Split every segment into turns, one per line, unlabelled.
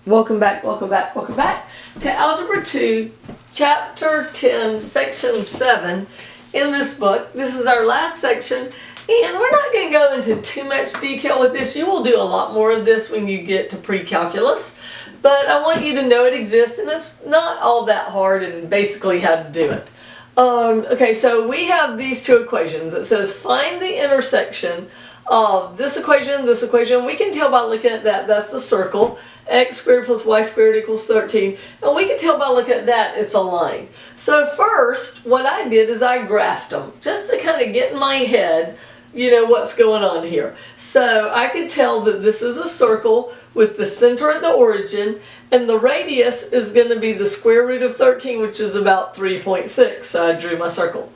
Welcome back to Algebra 2, Chapter 10, Section 7 in this book. This is our last section, and we're not going to go into too much detail with this. You will do a lot more of this when you get to pre-calculus, but I want you to know it exists, and it's not all that hard and basically how to do it. Okay, so we have these two equations. It says find the intersection of this equation. We can tell by looking at that, that's a circle. X squared plus y squared equals 13. And we can tell by looking at that, it's a line. So first, what I did is I graphed them, just to kind of get in my head, you know, what's going on here. So I could tell that this is a circle with the center at the origin, and the radius is going to be the square root of 13, which is about 3.6. So I drew my circle.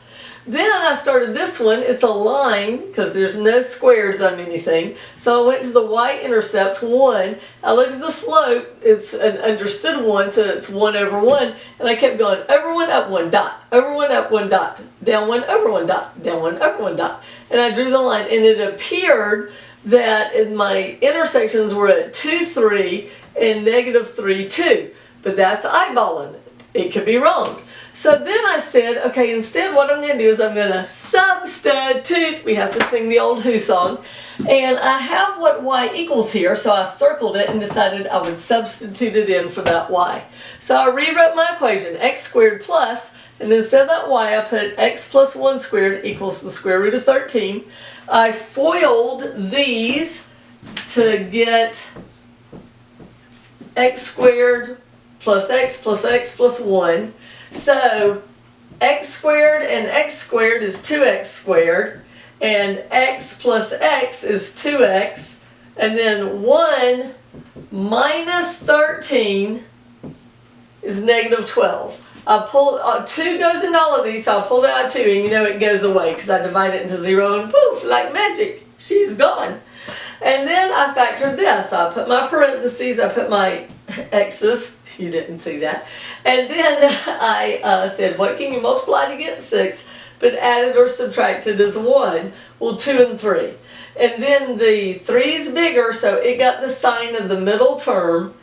Then I started this one. It's a line because there's no squares on anything. So I went to the y-intercept 1. I looked at the slope. It's an understood 1, so it's 1 over 1. And I kept going over 1, up 1, dot. Over 1, up 1, dot. Down 1, over 1, dot. Down 1, over 1, dot. And I drew the line. And it appeared that my intersections were at 2, 3 and negative 3, 2. But that's eyeballing it. It could be wrong. So then I said, okay, instead what I'm going to do is I'm going to substitute. We have to sing the old Who song. And I have what y equals here, so I circled it and decided I would substitute it in for that y. So I rewrote my equation, x squared plus, and instead of that y, I put x plus 1 squared equals the square root of 13. I FOILed these to get x squared plus x plus x plus 1. So x squared and x squared is 2x squared, and x plus x is 2x, and then 1 minus 13 is negative 12. I pulled 2 goes into all of these, so I pulled out 2, and you know it goes away because I divide it into 0 and poof, like magic, she's gone. And then I factored this. I put my parentheses, I put my x's, you didn't see that, and then I said, what can you multiply to get 6, but added or subtracted is 1, well 2 and 3. And then the 3 is bigger, so it got the sign of the middle term.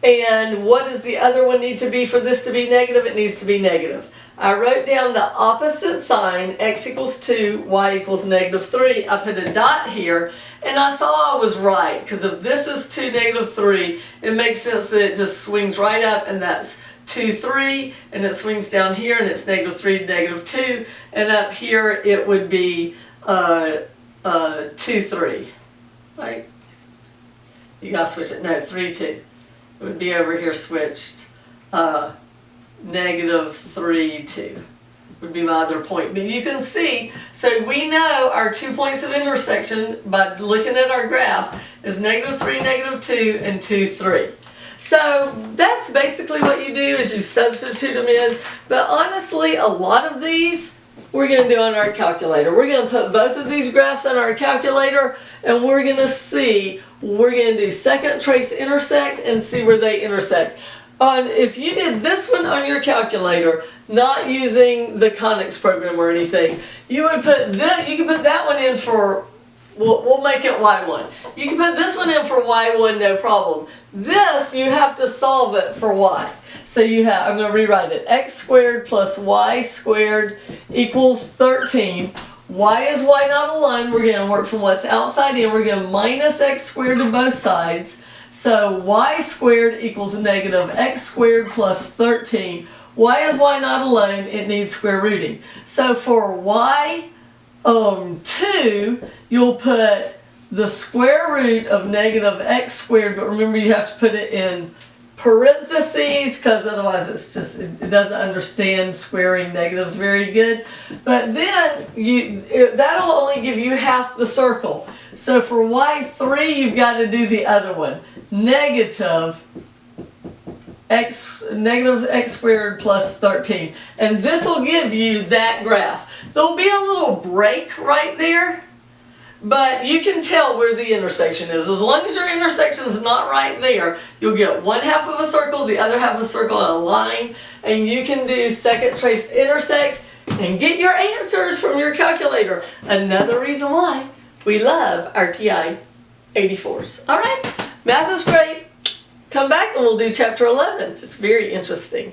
And what does the other one need to be for this to be negative? It needs to be negative. I wrote down the opposite sign, x equals 2, y equals negative 3. I put a dot here, and I saw I was right, because if this is 2, negative 3, it makes sense that it just swings right up, and that's 2, 3, and it swings down here, and it's negative 3, negative 2, and up here it would be 2, 3. Right? You gotta switch it. No, 3, 2. It would be over here switched. Negative 3, 2 would be my other point. But you can see, so we know our 2 points of intersection by looking at our graph is negative 3, negative 2, and 2, 3. So that's basically what you do is you substitute them in. But honestly, a lot of these we're going to do on our calculator. We're going to put both of these graphs on our calculator, and we're going to see, we're going to do second trace intersect and see where they intersect. If you did this one on your calculator, not using the conics program or anything, you would put that. You can put that one in for. We'll make it y1. You can put this one in for y1, no problem. This you have to solve it for y. So you have. I'm going to rewrite it. X squared plus y squared equals 13. Why is y not a line? We're going to work from what's outside in. We're going to minus x squared to both sides. So y squared equals negative x squared plus 13. Why is y not alone? It needs square rooting. So for y 2, you'll put the square root of negative x squared, but remember you have to put it in parentheses because otherwise it doesn't understand squaring negatives very good. But then that'll only give you half the circle. So for y3, you've got to do the other one. Negative x squared plus 13. And this will give you that graph. There'll be a little break right there, but you can tell where the intersection is. As long as your intersection is not right there, you'll get one half of a circle, the other half of a circle, and a line, and you can do second trace intersect and get your answers from your calculator. Another reason why we love our TI 84s. All right, math is great. come back and we'll do chapter 11. It's very interesting.